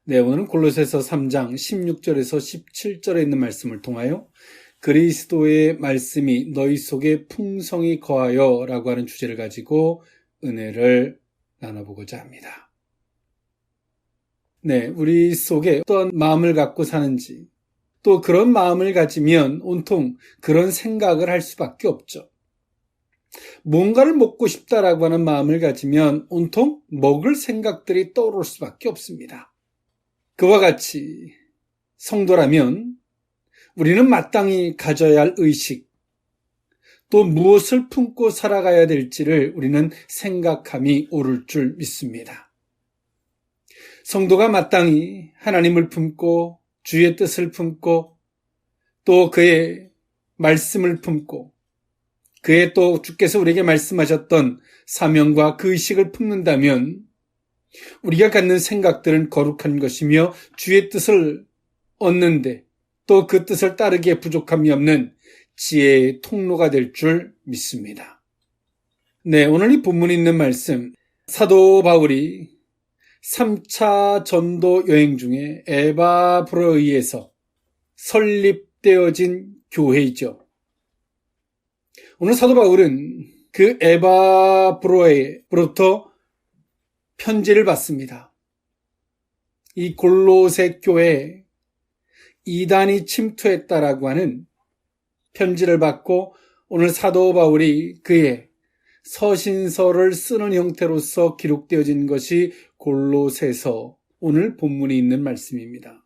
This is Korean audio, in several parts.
네, 오늘은 골로새서 3장 16절에서 17절에 있는 말씀을 통하여 그리스도의 말씀이 너희 속에 풍성히 거하여 라고 하는 주제를 가지고 은혜를 나눠보고자 합니다. 네, 우리 속에 어떤 마음을 갖고 사는지, 또 그런 마음을 가지면 온통 그런 생각을 할 수밖에 없죠. 뭔가를 먹고 싶다라고 하는 마음을 가지면 온통 먹을 생각들이 떠오를 수밖에 없습니다. 그와 같이 성도라면 우리는 마땅히 가져야 할 의식, 또 무엇을 품고 살아가야 될지를 우리는 생각함이 옳을 줄 믿습니다. 성도가 마땅히 하나님을 품고 주의 뜻을 품고 또 그의 말씀을 품고 그의 또 주께서 우리에게 말씀하셨던 사명과 그 의식을 품는다면 우리가 갖는 생각들은 거룩한 것이며 주의 뜻을 얻는데 또 그 뜻을 따르기에 부족함이 없는 지혜의 통로가 될 줄 믿습니다. 네, 오늘 이 본문에 있는 말씀, 사도 바울이 3차 전도 여행 중에 에바브로에 의해서 설립되어진 교회이죠. 오늘 사도 바울은 그 에바브로에로부터 편지를 받습니다. 이 골로새 교회에 이단이 침투했다라고 하는 편지를 받고 오늘 사도 바울이 그의 서신서를 쓰는 형태로서 기록되어진 것이 골로새서, 오늘 본문에 있는 말씀입니다.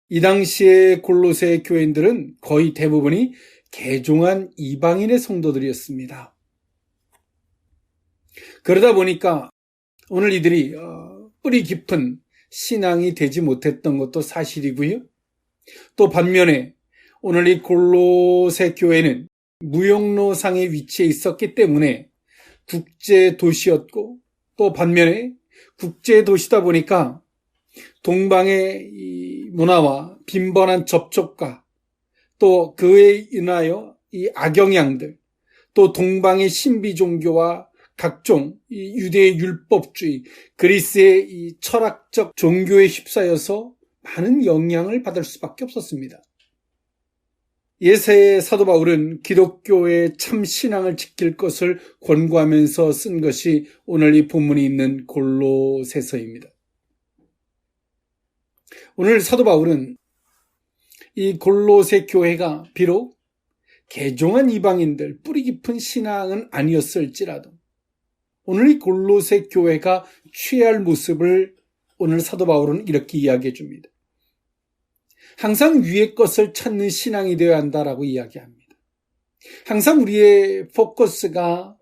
이 당시의 골로새 교인들은 거의 대부분이 개종한 이방인의 성도들이었습니다. 그러다 보니까 오늘 이들이 뿌리 깊은 신앙이 되지 못했던 것도 사실이고요. 또 반면에 오늘 이 골로새 교회는 무역로상에 위치해 있었기 때문에 국제 도시였고, 또 반면에 국제 도시다 보니까 동방의 이 문화와 빈번한 접촉과 또 그에 인하여 이 악영향들, 또 동방의 신비 종교와 각종 이 유대의 율법주의, 그리스의 이 철학적 종교에 휩싸여서 많은 영향을 받을 수밖에 없었습니다. 예세의 사도 바울은 기독교의 참 신앙을 지킬 것을 권고하면서 쓴 것이 오늘 이 본문에 있는 골로새서입니다. 오늘 사도 바울은 이 골로새 교회가 비록 개종한 이방인들, 뿌리 깊은 신앙은 아니었을지라도 오늘 이 골로새 교회가 취해야 할 모습을 오늘 사도 바울은 이렇게 이야기해 줍니다. 항상 위의 것을 찾는 신앙이 되어야 한다라고 이야기합니다. 항상 우리의 포커스가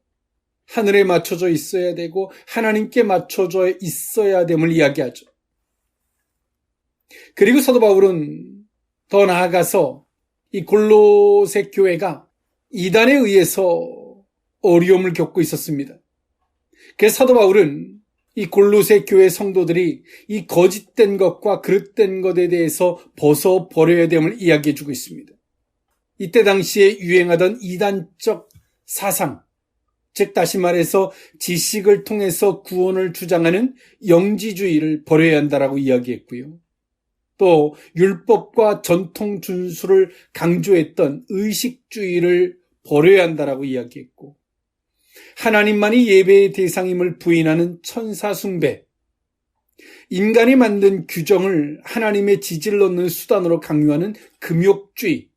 하늘에 맞춰져 있어야 되고 하나님께 맞춰져 있어야 됨을 이야기하죠. 그리고 사도 바울은 더 나아가서 이 골로새 교회가 이단에 의해서 어려움을 겪고 있었습니다. 그래서 사도 바울은 이 골로새 교회 성도들이 이 거짓된 것과 그릇된 것에 대해서 벗어버려야 됨을 이야기해주고 있습니다. 이때 당시에 유행하던 이단적 사상, 즉 다시 말해서 지식을 통해서 구원을 주장하는 영지주의를 버려야 한다라고 이야기했고요. 또 율법과 전통 준수를 강조했던 의식주의를 버려야 한다라고 이야기했고, 하나님만이 예배의 대상임을 부인하는 천사 숭배, 인간이 만든 규정을 하나님의 지지를 얻는 수단으로 강요하는 금욕주의,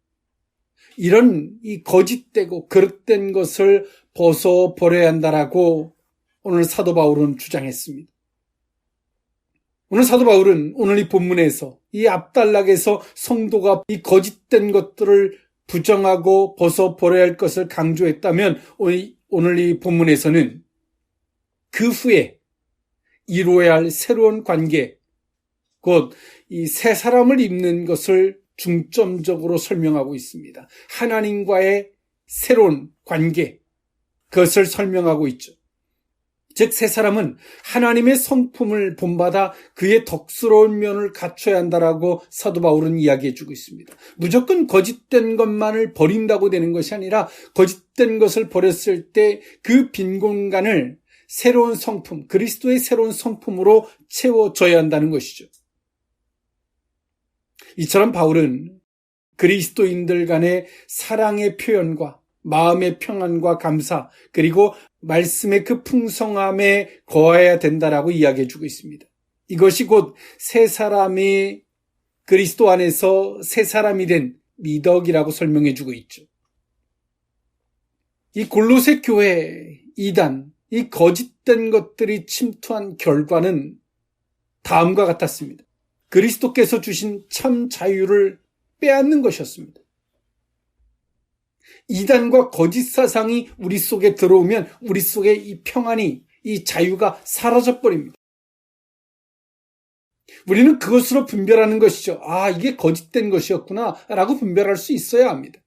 이런 이 거짓되고 그릇된 것을 벗어버려야 한다라고 오늘 사도 바울은 주장했습니다. 오늘 사도 바울은 오늘 이 본문에서 이 앞단락에서 성도가 이 거짓된 것들을 부정하고 벗어버려야 할 것을 강조했다면 오늘 이 본문에서는 그 후에 이루어야 할 새로운 관계, 곧 이 새 사람을 입는 것을 중점적으로 설명하고 있습니다. 하나님과의 새로운 관계, 그것을 설명하고 있죠. 즉 새 사람은 하나님의 성품을 본받아 그의 덕스러운 면을 갖춰야 한다라고 사도 바울은 이야기해주고 있습니다. 무조건 거짓된 것만을 버린다고 되는 것이 아니라 거짓된 것을 버렸을 때 그 빈 공간을 새로운 성품, 그리스도의 새로운 성품으로 채워져야 한다는 것이죠. 이처럼 바울은 그리스도인들 간의 사랑의 표현과 마음의 평안과 감사, 그리고 말씀의 그 풍성함에 거해야 된다라고 이야기해 주고 있습니다. 이것이 곧 새 사람이 그리스도 안에서 새 사람이 된 미덕이라고 설명해 주고 있죠. 이 골로새 교회 이단, 이 거짓된 것들이 침투한 결과는 다음과 같았습니다. 그리스도께서 주신 참 자유를 빼앗는 것이었습니다. 이단과 거짓 사상이 우리 속에 들어오면 우리 속에 이 평안이, 이 자유가 사라져버립니다. 우리는 그것으로 분별하는 것이죠. 아, 이게 거짓된 것이었구나 라고 분별할 수 있어야 합니다.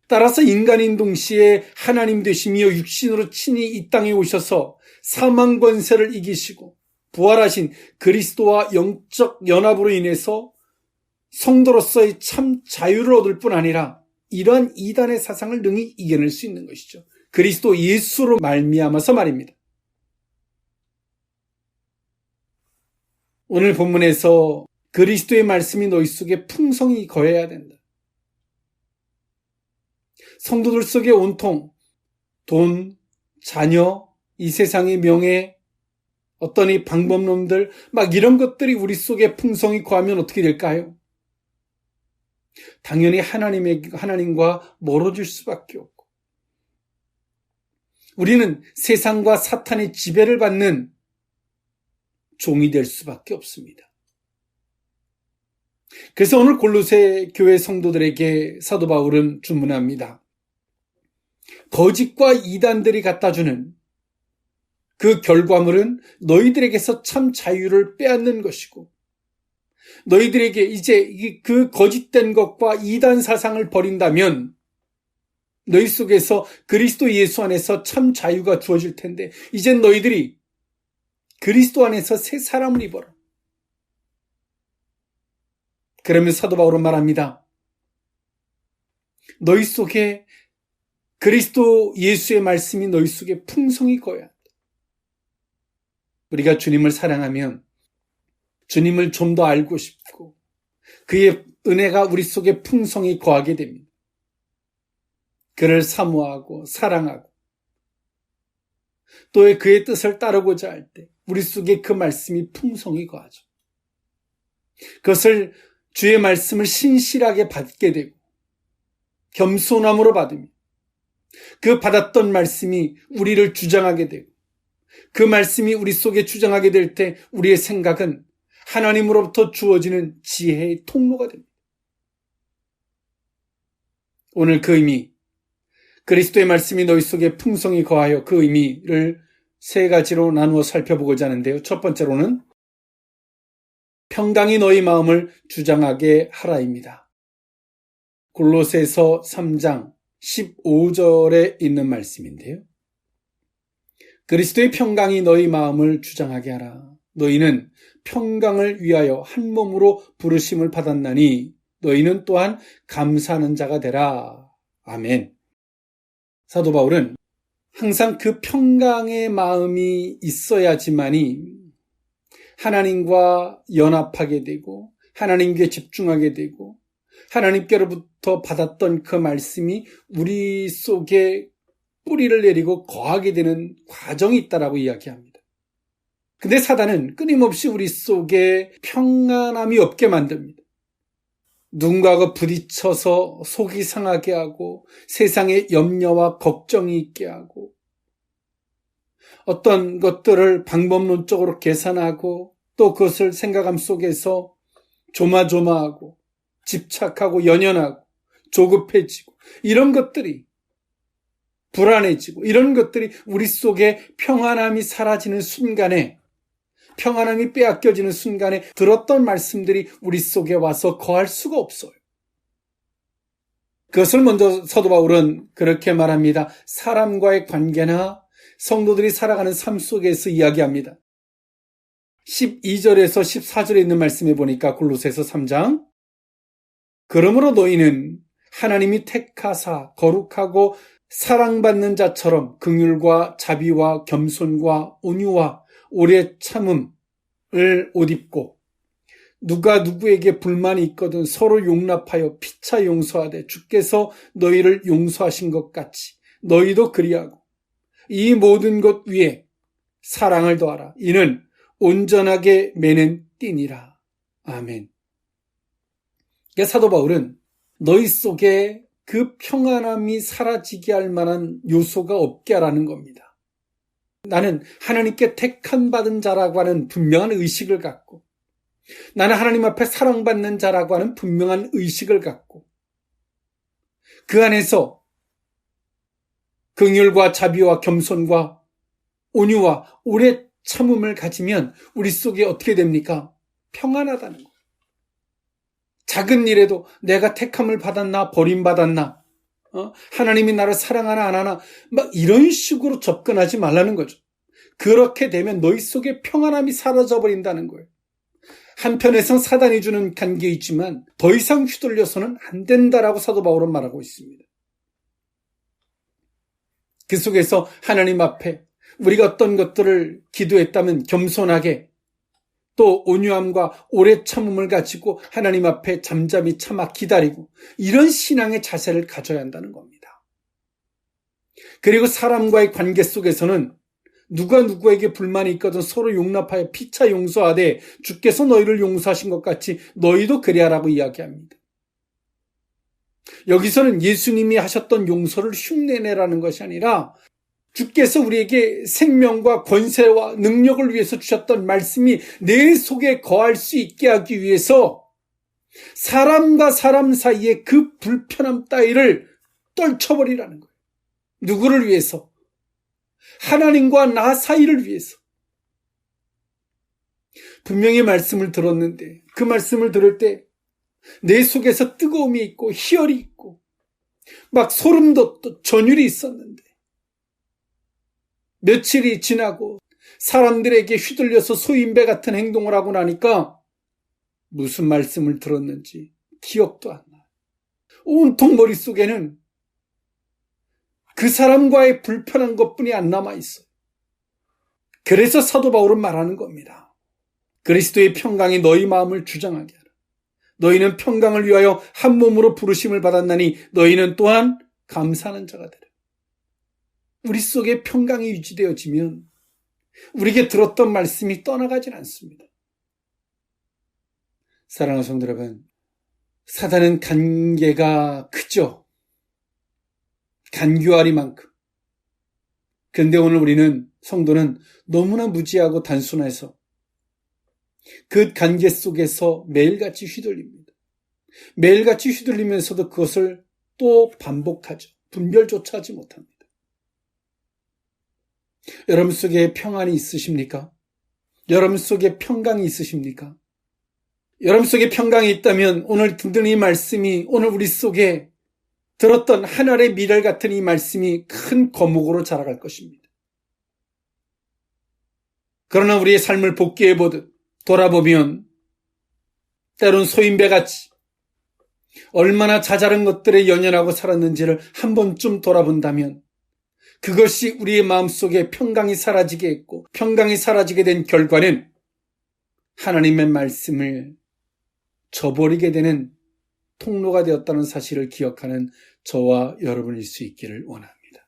따라서 인간인 동시에 하나님 되시며 육신으로 친히 이 땅에 오셔서 사망 권세를 이기시고 부활하신 그리스도와 영적 연합으로 인해서 성도로서의 참 자유를 얻을 뿐 아니라 이러한 이단의 사상을 능히 이겨낼 수 있는 것이죠. 그리스도 예수로 말미암아서 말입니다. 오늘 본문에서 그리스도의 말씀이 너희 속에 풍성히 거해야 된다. 성도들 속에 온통 돈, 자녀, 이 세상의 명예, 어떤 이 방법론들, 막 이런 것들이 우리 속에 풍성히 거하면 어떻게 될까요? 당연히 하나님과 멀어질 수밖에 없고, 우리는 세상과 사탄의 지배를 받는 종이 될 수밖에 없습니다. 그래서 오늘 골로새 교회 성도들에게 사도 바울은 주문합니다. 거짓과 이단들이 갖다주는 그 결과물은 너희들에게서 참 자유를 빼앗는 것이고, 너희들에게 이제 그 거짓된 것과 이단 사상을 버린다면 너희 속에서 그리스도 예수 안에서 참 자유가 주어질 텐데, 이젠 너희들이 그리스도 안에서 새 사람을 입어라. 그러면 사도 바울은 말합니다. 너희 속에 그리스도 예수의 말씀이 너희 속에 풍성히 거야. 우리가 주님을 사랑하면 주님을 좀 더 알고 싶고 그의 은혜가 우리 속에 풍성히 거하게 됩니다. 그를 사모하고 사랑하고 또 그의 뜻을 따르고자 할 때 우리 속에 그 말씀이 풍성히 거하죠. 그것을 주의 말씀을 신실하게 받게 되고 겸손함으로 받으며 그 받았던 말씀이 우리를 주장하게 되고 그 말씀이 우리 속에 주장하게 될 때 우리의 생각은 하나님으로부터 주어지는 지혜의 통로가 됩니다. 오늘 그 의미, 그리스도의 말씀이 너희 속에 풍성히 거하여 그 의미를 세 가지로 나누어 살펴보고자 하는데요. 첫 번째로는 평강이 너희 마음을 주장하게 하라입니다. 골로새서 3장 15절에 있는 말씀인데요. 그리스도의 평강이 너희 마음을 주장하게 하라. 너희는 평강을 위하여 한 몸으로 부르심을 받았나니 너희는 또한 감사하는 자가 되라. 아멘. 사도 바울은 항상 그 평강의 마음이 있어야지만이 하나님과 연합하게 되고 하나님께 집중하게 되고 하나님께로부터 받았던 그 말씀이 우리 속에 뿌리를 내리고 거하게 되는 과정이 있다라고 이야기합니다. 근데 사단은 끊임없이 우리 속에 평안함이 없게 만듭니다. 누군가가 부딪혀서 속이 상하게 하고 세상에 염려와 걱정이 있게 하고 어떤 것들을 방법론적으로 계산하고 또 그것을 생각함 속에서 조마조마하고 집착하고 연연하고 조급해지고 이런 것들이 불안해지고 이런 것들이 우리 속에 평안함이 사라지는 순간에 평안함이 빼앗겨지는 순간에 들었던 말씀들이 우리 속에 와서 거할 수가 없어요. 그것을 먼저 사도 바울은 그렇게 말합니다. 사람과의 관계나 성도들이 살아가는 삶 속에서 이야기합니다. 12절에서 14절에 있는 말씀에 보니까 골로새서 3장 그러므로 너희는 하나님이 택하사 거룩하고 사랑받는 자처럼 긍휼과 자비와 겸손과 온유와 오래 참음을 옷 입고 누가 누구에게 불만이 있거든 서로 용납하여 피차 용서하되 주께서 너희를 용서하신 것 같이 너희도 그리하고 이 모든 것 위에 사랑을 더하라. 이는 온전하게 매는 띠니라. 아멘. 사도 바울은 너희 속에 그 평안함이 사라지게 할 만한 요소가 없게 하라는 겁니다. 나는 하나님께 택함 받은 자라고 하는 분명한 의식을 갖고 나는 하나님 앞에 사랑받는 자라고 하는 분명한 의식을 갖고 그 안에서 긍휼과 자비와 겸손과 온유와 오래 참음을 가지면 우리 속에 어떻게 됩니까? 평안하다는 거예요. 작은 일에도 내가 택함을 받았나 버림받았나 하나님이 나를 사랑하나 안 하나 막 이런 식으로 접근하지 말라는 거죠. 그렇게 되면 너희 속에 평안함이 사라져버린다는 거예요. 한편에선 사단이 주는 간격이 있지만 더 이상 휘둘려서는 안 된다라고 사도 바울은 말하고 있습니다. 그 속에서 하나님 앞에 우리가 어떤 것들을 기도했다면 겸손하게 또 온유함과 오래 참음을 가지고 하나님 앞에 잠잠히 참아 기다리고 이런 신앙의 자세를 가져야 한다는 겁니다. 그리고 사람과의 관계 속에서는 누가 누구에게 불만이 있거든 서로 용납하여 피차 용서하되 주께서 너희를 용서하신 것 같이 너희도 그리하라고 이야기합니다. 여기서는 예수님이 하셨던 용서를 흉내내라는 것이 아니라 주께서 우리에게 생명과 권세와 능력을 위해서 주셨던 말씀이 내 속에 거할 수 있게 하기 위해서 사람과 사람 사이에 그 불편함 따위를 떨쳐버리라는 거예요. 누구를 위해서? 하나님과 나 사이를 위해서. 분명히 말씀을 들었는데 그 말씀을 들을 때 내 속에서 뜨거움이 있고 희열이 있고 막 소름 돋고 전율이 있었는데 며칠이 지나고 사람들에게 휘둘려서 소인배 같은 행동을 하고 나니까 무슨 말씀을 들었는지 기억도 안 나요. 온통 머릿속에는 그 사람과의 불편한 것뿐이 안 남아있어요. 그래서 사도 바울은 말하는 겁니다. 그리스도의 평강이 너희 마음을 주장하게 하라. 너희는 평강을 위하여 한 몸으로 부르심을 받았나니 너희는 또한 감사하는 자가 되라. 우리 속에 평강이 유지되어지면 우리에게 들었던 말씀이 떠나가질 않습니다. 사랑하는 성도 여러분, 사단은 간계가 크죠. 간교하리만큼. 그런데 오늘 우리는 성도는 너무나 무지하고 단순해서 그 간계 속에서 매일같이 휘둘립니다. 매일같이 휘둘리면서도 그것을 또 반복하죠. 분별조차 하지 못합니다. 여러분 속에 평안이 있으십니까? 여러분 속에 평강이 있으십니까? 여러분 속에 평강이 있다면 오늘 듣는 이 말씀이 오늘 우리 속에 들었던 하늘의 미랄 같은 이 말씀이 큰 거목으로 자라갈 것입니다. 그러나 우리의 삶을 복귀해보듯 돌아보면 때론 소인배같이 얼마나 자잘한 것들에 연연하고 살았는지를 한 번쯤 돌아본다면 그것이 우리의 마음속에 평강이 사라지게 했고 평강이 사라지게 된 결과는 하나님의 말씀을 저버리게 되는 통로가 되었다는 사실을 기억하는 저와 여러분일 수 있기를 원합니다.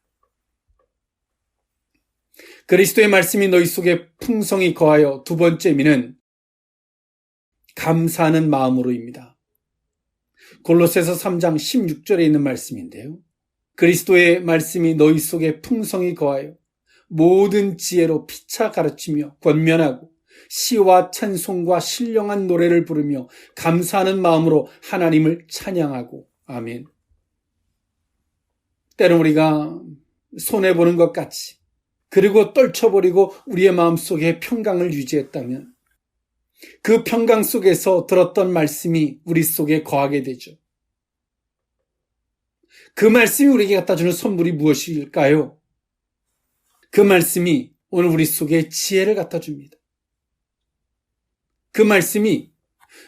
그리스도의 말씀이 너희 속에 풍성히 거하여 두 번째 의미는 감사하는 마음으로입니다. 골로새서 3장 16절에 있는 말씀인데요. 그리스도의 말씀이 너희 속에 풍성히 거하여 모든 지혜로 피차 가르치며 권면하고 시와 찬송과 신령한 노래를 부르며 감사하는 마음으로 하나님을 찬양하고. 아멘. 때론 우리가 손해보는 것 같이 그리고 떨쳐버리고 우리의 마음속에 평강을 유지했다면 그 평강 속에서 들었던 말씀이 우리 속에 거하게 되죠. 그 말씀이 우리에게 갖다주는 선물이 무엇일까요? 그 말씀이 오늘 우리 속에 지혜를 갖다줍니다. 그 말씀이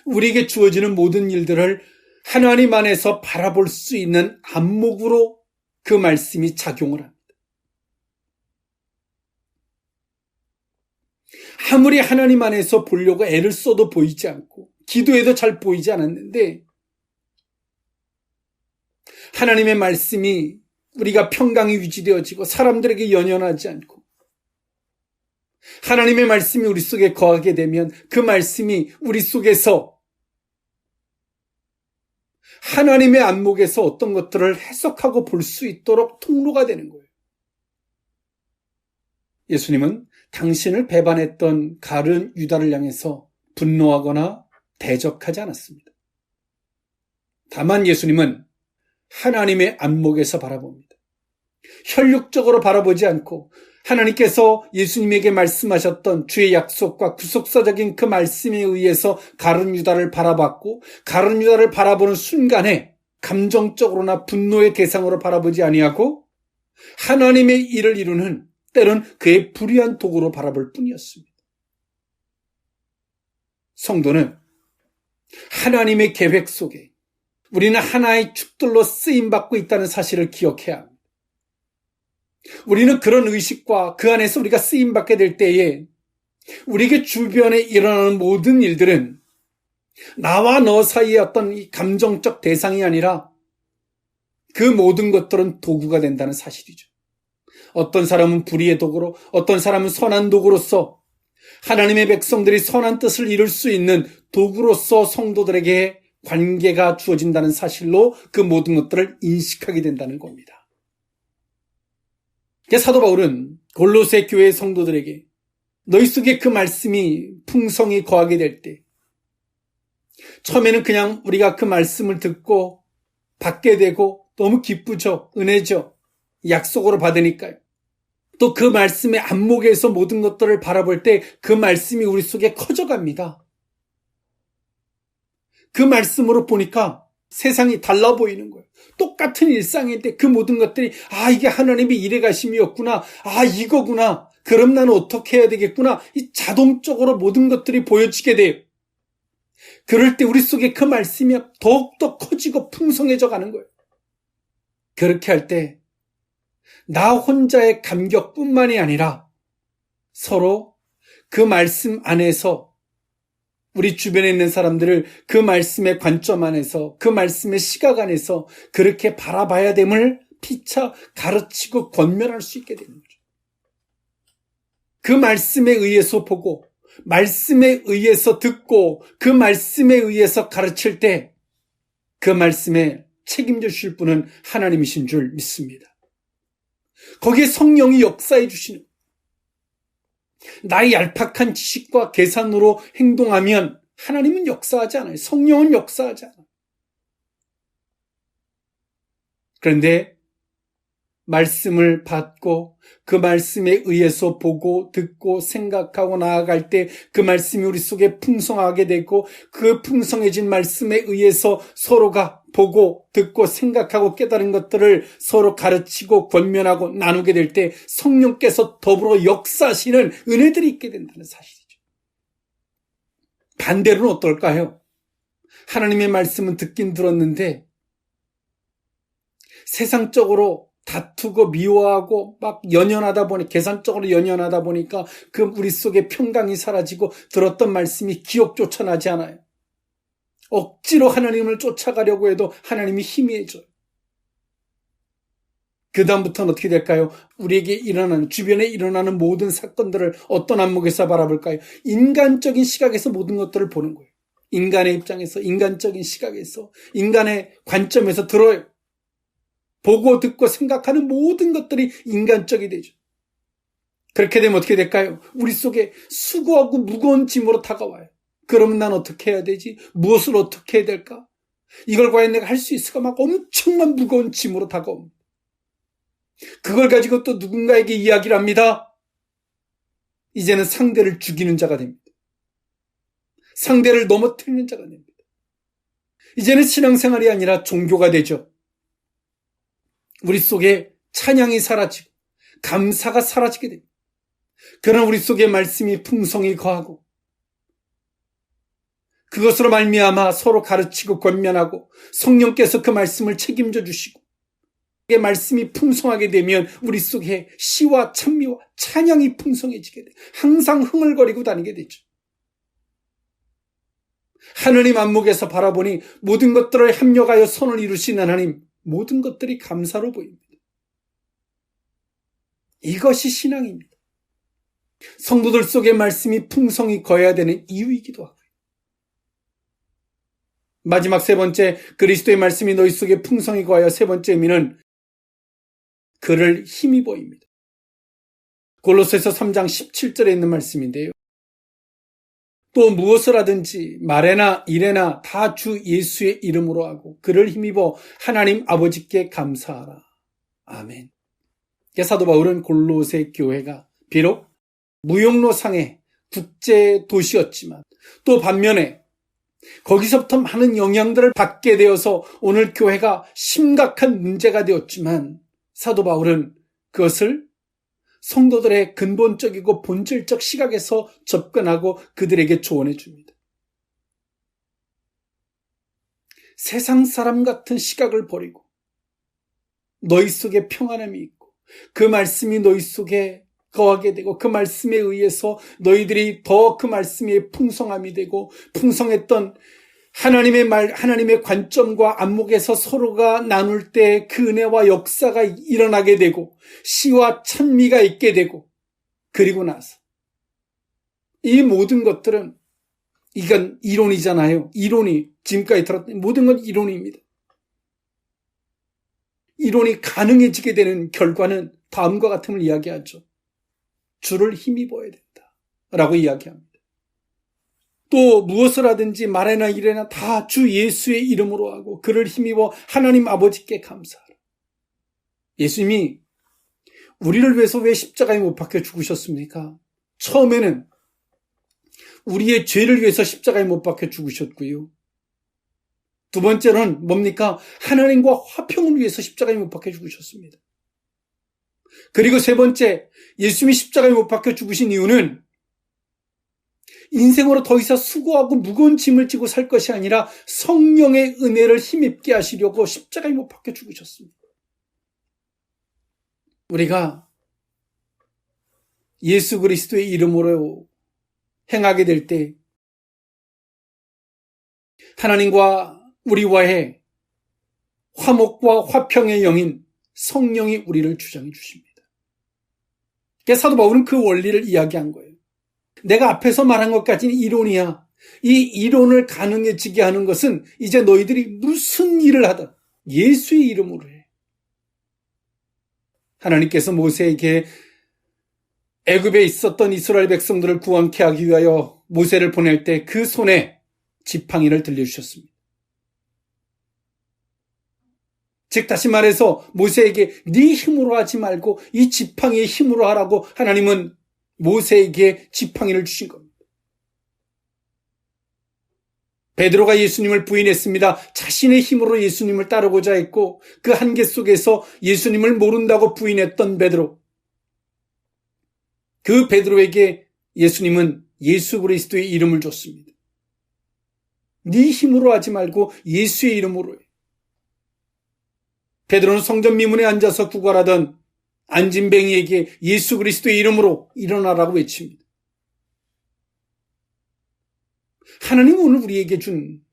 우리에게 주어지는 모든 일들을 하나님 안에서 바라볼 수 있는 안목으로 그 말씀이 작용을 합니다. 아무리 하나님 안에서 보려고 애를 써도 보이지 않고 기도해도 잘 보이지 않았는데 하나님의 말씀이 우리가 평강이 유지되어지고 사람들에게 연연하지 않고 하나님의 말씀이 우리 속에 거하게 되면 그 말씀이 우리 속에서 하나님의 안목에서 어떤 것들을 해석하고 볼 수 있도록 통로가 되는 거예요. 예수님은 당신을 배반했던 가룟 유다를 향해서 분노하거나 대적하지 않았습니다. 다만 예수님은 하나님의 안목에서 바라봅니다. 혈육적으로 바라보지 않고 하나님께서 예수님에게 말씀하셨던 주의 약속과 구속사적인 그 말씀에 의해서 가룟 유다를 바라봤고 가룟 유다를 바라보는 순간에 감정적으로나 분노의 대상으로 바라보지 아니하고 하나님의 일을 이루는 때론 그의 불의한 도구로 바라볼 뿐이었습니다. 성도는 하나님의 계획 속에 우리는 하나의 축들로 쓰임받고 있다는 사실을 기억해야 합니다. 우리는 그런 의식과 그 안에서 우리가 쓰임받게 될 때에 우리에게 주변에 일어나는 모든 일들은 나와 너 사이의 어떤 이 감정적 대상이 아니라 그 모든 것들은 도구가 된다는 사실이죠. 어떤 사람은 불의의 도구로, 어떤 사람은 선한 도구로서 하나님의 백성들이 선한 뜻을 이룰 수 있는 도구로서 성도들에게 관계가 주어진다는 사실로 그 모든 것들을 인식하게 된다는 겁니다. 사도 바울은 골로새 교회 성도들에게 너희 속에 그 말씀이 풍성히 거하게 될 때 처음에는 그냥 우리가 그 말씀을 듣고 받게 되고 너무 기쁘죠. 은혜죠. 약속으로 받으니까요. 또 그 말씀의 안목에서 모든 것들을 바라볼 때 그 말씀이 우리 속에 커져갑니다. 그 말씀으로 보니까 세상이 달라 보이는 거예요. 똑같은 일상인데 그 모든 것들이 이게 하나님의 일의 가심이었구나. 이거구나. 그럼 나는 어떻게 해야 되겠구나. 이 자동적으로 모든 것들이 보여지게 돼요. 그럴 때 우리 속에 그 말씀이 더욱더 커지고 풍성해져 가는 거예요. 그렇게 할 때 나 혼자의 감격뿐만이 아니라 서로 그 말씀 안에서 우리 주변에 있는 사람들을 그 말씀의 관점 안에서 그 말씀의 시각 안에서 그렇게 바라봐야 됨을 피차 가르치고 권면할 수 있게 되는 거죠. 그 말씀에 의해서 보고 말씀에 의해서 듣고 그 말씀에 의해서 가르칠 때 그 말씀에 책임져 주실 분은 하나님이신 줄 믿습니다. 거기에 성령이 역사해 주시는 나의 얄팍한 지식과 계산으로 행동하면 하나님은 역사하지 않아요. 성령은 역사하지 않아요. 그런데 말씀을 받고 그 말씀에 의해서 보고 듣고 생각하고 나아갈 때 그 말씀이 우리 속에 풍성하게 되고 그 풍성해진 말씀에 의해서 서로가 보고 듣고 생각하고 깨달은 것들을 서로 가르치고 권면하고 나누게 될 때 성령께서 더불어 역사하시는 은혜들이 있게 된다는 사실이죠. 반대로는 어떨까요? 하나님의 말씀은 듣긴 들었는데 세상적으로 다투고 미워하고 막 연연하다 보니 계산적으로 연연하다 보니까 그 우리 속에 평강이 사라지고 들었던 말씀이 기억조차 나지 않아요. 억지로 하나님을 쫓아가려고 해도 하나님이 희미해져요. 그 다음부터는 어떻게 될까요? 우리에게 일어나는 주변에 일어나는 모든 사건들을 어떤 안목에서 바라볼까요? 인간적인 시각에서 모든 것들을 보는 거예요. 인간의 입장에서 인간적인 시각에서 인간의 관점에서 들어요. 보고 듣고 생각하는 모든 것들이 인간적이 되죠. 그렇게 되면 어떻게 될까요? 우리 속에 수고하고 무거운 짐으로 다가와요. 그러면 난 어떻게 해야 되지? 무엇을 어떻게 해야 될까? 이걸 과연 내가 할 수 있을까? 막 엄청난 무거운 짐으로 다가옵니다. 그걸 가지고 또 누군가에게 이야기를 합니다. 이제는 상대를 죽이는 자가 됩니다. 상대를 넘어뜨리는 자가 됩니다. 이제는 신앙생활이 아니라 종교가 되죠. 우리 속에 찬양이 사라지고 감사가 사라지게 됩니다. 그러나 우리 속에 말씀이 풍성히 거하고 그것으로 말미암아 서로 가르치고 권면하고 성령께서 그 말씀을 책임져 주시고 말씀이 풍성하게 되면 우리 속에 시와 찬미와 찬양이 풍성해지게 돼. 항상 흥얼거리고 다니게 되죠. 하느님 안목에서 바라보니 모든 것들을 합력하여 선을 이루신 하나님, 모든 것들이 감사로 보입니다. 이것이 신앙입니다. 성도들 속에 말씀이 풍성히 거해야 되는 이유이기도 하고요. 마지막 세 번째, 그리스도의 말씀이 너희 속에 풍성히 거하여 세 번째 의미는 그를 힘입어입니다. 골로새서 3장 17절에 있는 말씀인데요. 또 무엇을 하든지 말에나 일에나 다 주 예수의 이름으로 하고 그를 힘입어 하나님 아버지께 감사하라. 아멘. 사도 바울은 골로새 교회가 비록 무역로상의 국제 도시였지만 또 반면에 거기서부터 많은 영향들을 받게 되어서 오늘 교회가 심각한 문제가 되었지만 사도 바울은 그것을 성도들의 근본적이고 본질적 시각에서 접근하고 그들에게 조언해 줍니다. 세상 사람 같은 시각을 버리고 너희 속에 평안함이 있고 그 말씀이 너희 속에 거하게 되고 그 말씀에 의해서 너희들이 더 그 말씀의 풍성함이 되고 풍성했던 하나님의 관점과 안목에서 서로가 나눌 때 그 은혜와 역사가 일어나게 되고 시와 찬미가 있게 되고 그리고 나서 이 모든 것들은 이건 이론이잖아요. 이론이 지금까지 들었던 모든 건 이론입니다. 이론이 가능해지게 되는 결과는 다음과 같음을 이야기하죠. 주를 힘입어야 된다 라고 이야기합니다. 또 무엇을 하든지 말에나 일에나 다 주 예수의 이름으로 하고 그를 힘입어 하나님 아버지께 감사하라. 예수님이 우리를 위해서 왜 십자가에 못 박혀 죽으셨습니까? 처음에는 우리의 죄를 위해서 십자가에 못 박혀 죽으셨고요. 두 번째로는 뭡니까? 하나님과 화평을 위해서 십자가에 못 박혀 죽으셨습니다. 그리고 세 번째, 예수님이 십자가에 못 박혀 죽으신 이유는 인생으로 더 이상 수고하고 무거운 짐을 지고 살 것이 아니라 성령의 은혜를 힘입게 하시려고 십자가에 못 박혀 죽으셨습니다. 우리가 예수 그리스도의 이름으로 행하게 될 때 하나님과 우리와의 화목과 화평의 영인 성령이 우리를 주장해 주십니다. 사도 바울은 그 원리를 이야기한 거예요. 내가 앞에서 말한 것까지는 이론이야. 이 이론을 가능해지게 하는 것은 이제 너희들이 무슨 일을 하든 예수의 이름으로 해. 하나님께서 모세에게 애굽에 있었던 이스라엘 백성들을 구원케 하기 위하여 모세를 보낼 때 그 손에 지팡이를 들려주셨습니다. 즉 다시 말해서 모세에게 네 힘으로 하지 말고 이 지팡이의 힘으로 하라고 하나님은 모세에게 지팡이를 주신 겁니다. 베드로가 예수님을 부인했습니다. 자신의 힘으로 예수님을 따르고자 했고 그 한계 속에서 예수님을 모른다고 부인했던 베드로. 그 베드로에게 예수님은 예수 그리스도의 이름을 줬습니다. 네 힘으로 하지 말고 예수의 이름으로 해. 베드로는 성전 미문에 앉아서 구걸하던 안진뱅이에게 예수 그리스도의 이름으로 일어나라고 외칩니다. 하나님은 오늘 우리에게 준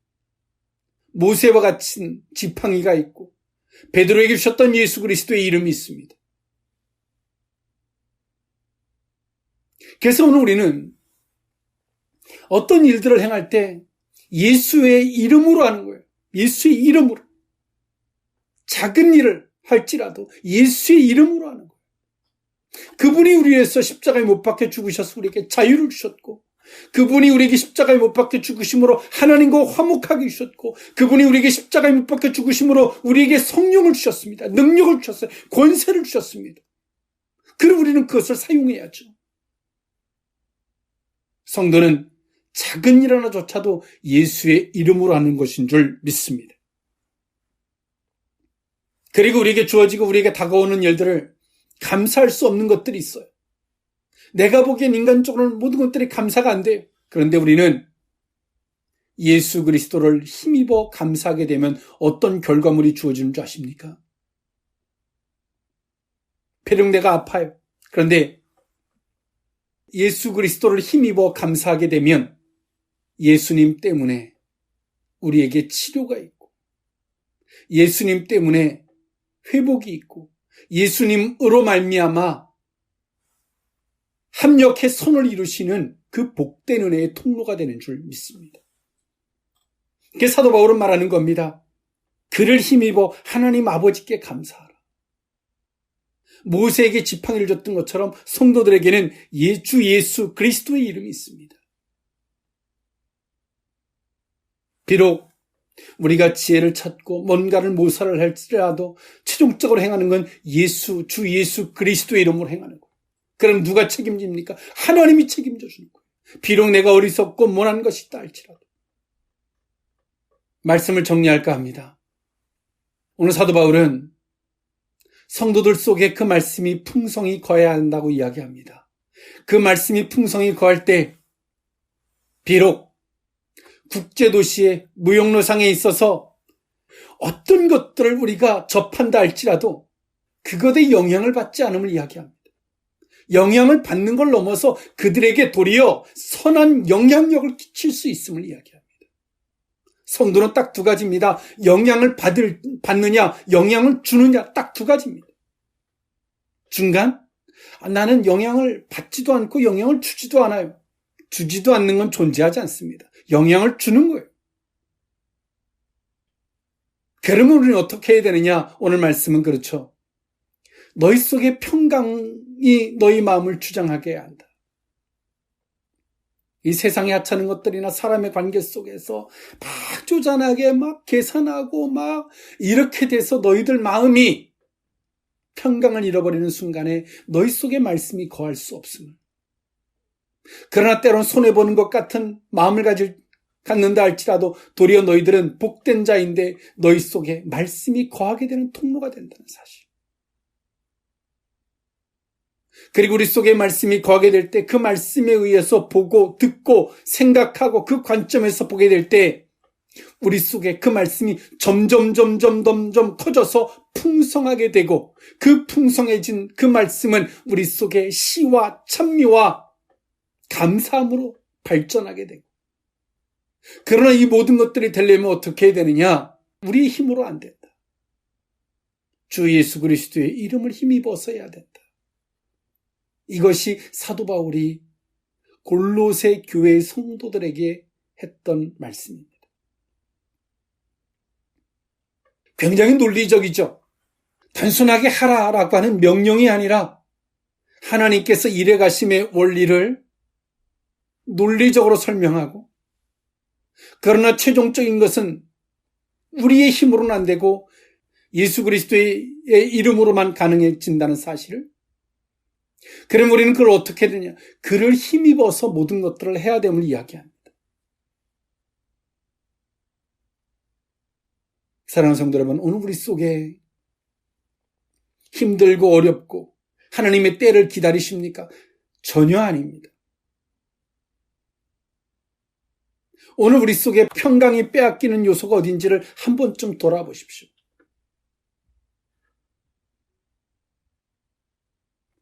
모세와 같은 지팡이가 있고 베드로에게 주셨던 예수 그리스도의 이름이 있습니다. 그래서 오늘 우리는 어떤 일들을 행할 때 예수의 이름으로 하는 거예요. 예수의 이름으로. 작은 일을 할지라도 예수의 이름으로 하는 거예요. 그분이 우리 위해서 십자가에 못 박혀 죽으셔서 우리에게 자유를 주셨고 그분이 우리에게 십자가에 못 박혀 죽으심으로 하나님과 화목하게 주셨고 그분이 우리에게 십자가에 못 박혀 죽으심으로 우리에게 성령을 주셨습니다. 능력을 주셨어요. 권세를 주셨습니다. 그리고 우리는 그것을 사용해야죠. 성도는 작은 일 하나조차도 예수의 이름으로 하는 것인 줄 믿습니다. 그리고 우리에게 주어지고 우리에게 다가오는 일들을 감사할 수 없는 것들이 있어요. 내가 보기엔 인간적으로는 모든 것들이 감사가 안 돼요. 그런데 우리는 예수 그리스도를 힘입어 감사하게 되면 어떤 결과물이 주어지는 줄 아십니까? 비록 내가 아파요. 그런데 예수 그리스도를 힘입어 감사하게 되면 예수님 때문에 우리에게 치료가 있고, 예수님 때문에 회복이 있고, 예수님으로 말미암아 합력해 선을 이루시는 그 복된 은혜의 통로가 되는 줄 믿습니다. 그게 사도 바울은 말하는 겁니다. 그를 힘입어 하나님 아버지께 감사하라. 모세에게 지팡이를 줬던 것처럼 성도들에게는 주 예수 그리스도의 이름이 있습니다. 비록 우리가 지혜를 찾고 뭔가를 모사를 할지라도 최종적으로 행하는 건 주 예수 그리스도의 이름으로 행하는 거예요. 그럼 누가 책임집니까? 하나님이 책임져 주는 거예요. 비록 내가 어리석고 못한 것이 있다 할지라도. 말씀을 정리할까 합니다. 오늘 사도 바울은 성도들 속에 그 말씀이 풍성히 거해야 한다고 이야기합니다. 그 말씀이 풍성히 거할 때 비록 국제도시의 무역로상에 있어서 어떤 것들을 우리가 접한다 할지라도 그것에 영향을 받지 않음을 이야기합니다. 영향을 받는 걸 넘어서 그들에게 도리어 선한 영향력을 끼칠 수 있음을 이야기합니다. 성도는 딱 두 가지입니다. 영향을 받느냐, 영향을 주느냐, 딱 두 가지입니다. 중간? 나는 영향을 받지도 않고 영향을 주지도 않아요. 주지도 않는 건 존재하지 않습니다. 영향을 주는 거예요. 그러면 우리는 어떻게 해야 되느냐? 오늘 말씀은 그렇죠. 너희 속에 평강이 너희 마음을 주장하게 해야 한다. 이 세상에 하찮은 것들이나 사람의 관계 속에서 막 쪼잔하게 막 계산하고 막 이렇게 돼서 너희들 마음이 평강을 잃어버리는 순간에 너희 속에 말씀이 거할 수 없음을. 그러나 때론 손해보는 것 같은 마음을 갖는다 할지라도 도리어 너희들은 복된 자인데 너희 속에 말씀이 거하게 되는 통로가 된다는 사실. 그리고 우리 속에 말씀이 거하게 될 때 그 말씀에 의해서 보고 듣고 생각하고 그 관점에서 보게 될 때 우리 속에 그 말씀이 점점 커져서 풍성하게 되고 그 풍성해진 그 말씀은 우리 속에 시와 찬미와 감사함으로 발전하게 되고 그러나 이 모든 것들이 되려면 어떻게 해야 되느냐? 우리의 힘으로 안 된다. 주 예수 그리스도의 이름을 힘입어서 해야 된다. 이것이 사도 바울이 골로새 교회 성도들에게 했던 말씀입니다. 굉장히 논리적이죠. 단순하게 하라라고 하는 명령이 아니라 하나님께서 일해 가심의 원리를 논리적으로 설명하고 그러나 최종적인 것은 우리의 힘으로는 안 되고 예수 그리스도의 이름으로만 가능해진다는 사실을 그럼 우리는 그걸 어떻게 되냐? 그를 힘입어서 모든 것들을 해야 됨을 이야기합니다. 사랑하는 성도 여러분, 오늘 우리 속에 힘들고 어렵고 하나님의 때를 기다리십니까? 전혀 아닙니다. 오늘 우리 속에 평강이 빼앗기는 요소가 어딘지를 한 번쯤 돌아보십시오.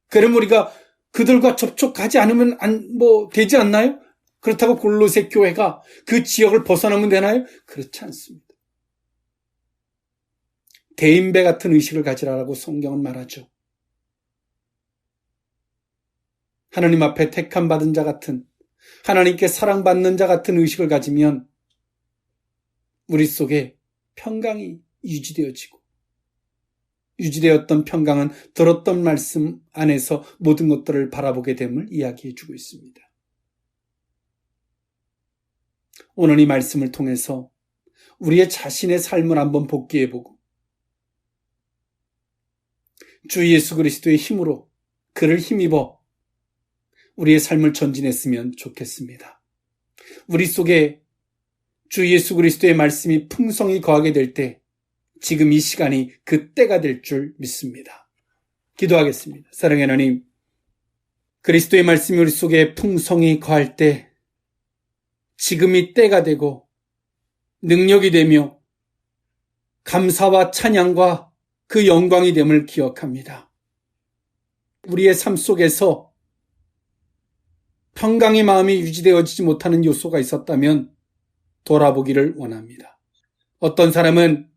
그럼 우리가 그들과 접촉하지 않으면 되지 않나요? 그렇다고 골로새 교회가 그 지역을 벗어나면 되나요? 그렇지 않습니다. 대인배 같은 의식을 가지라라고 성경은 말하죠. 하나님 앞에 택함 받은 자 같은 하나님께 사랑받는 자 같은 의식을 가지면 우리 속에 평강이 유지되었던 평강은 들었던 말씀 안에서 모든 것들을 바라보게 됨을 이야기해 주고 있습니다. 오늘 이 말씀을 통해서 우리의 자신의 삶을 한번 복기해보고 주 예수 그리스도의 힘으로 그를 힘입어 우리의 삶을 전진했으면 좋겠습니다. 우리 속에 주 예수 그리스도의 말씀이 풍성히 거하게 될 때 지금 이 시간이 그 때가 될 줄 믿습니다. 기도하겠습니다. 사랑의 하나님, 그리스도의 말씀이 우리 속에 풍성히 거할 때 지금이 때가 되고 능력이 되며 감사와 찬양과 그 영광이 됨을 기억합니다. 우리의 삶 속에서 평강의 마음이 유지되어지지 못하는 요소가 있었다면 돌아보기를 원합니다. 어떤 사람은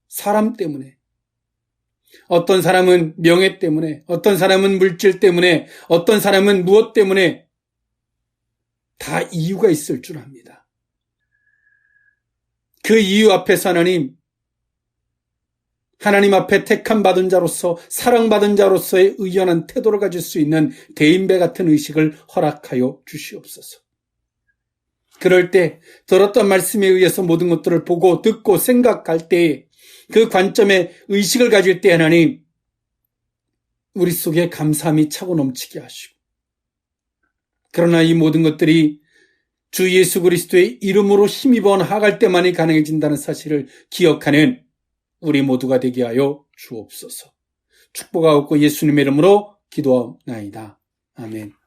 사람 때문에, 어떤 사람은 명예 때문에, 어떤 사람은 물질 때문에, 어떤 사람은 무엇 때문에 다 이유가 있을 줄 압니다. 그 이유 앞에서 하나님 앞에 택함 받은 자로서, 사랑받은 자로서의 의연한 태도를 가질 수 있는 대인배 같은 의식을 허락하여 주시옵소서. 그럴 때 들었던 말씀에 의해서 모든 것들을 보고 듣고 생각할 때 그 관점에 의식을 가질 때 하나님, 우리 속에 감사함이 차고 넘치게 하시고, 그러나 이 모든 것들이 주 예수 그리스도의 이름으로 힘입어 나아갈 때만이 가능해진다는 사실을 기억하는 우리 모두가 되게 하여 주옵소서. 축복하옵고 예수님의 이름으로 기도하옵나이다. 아멘.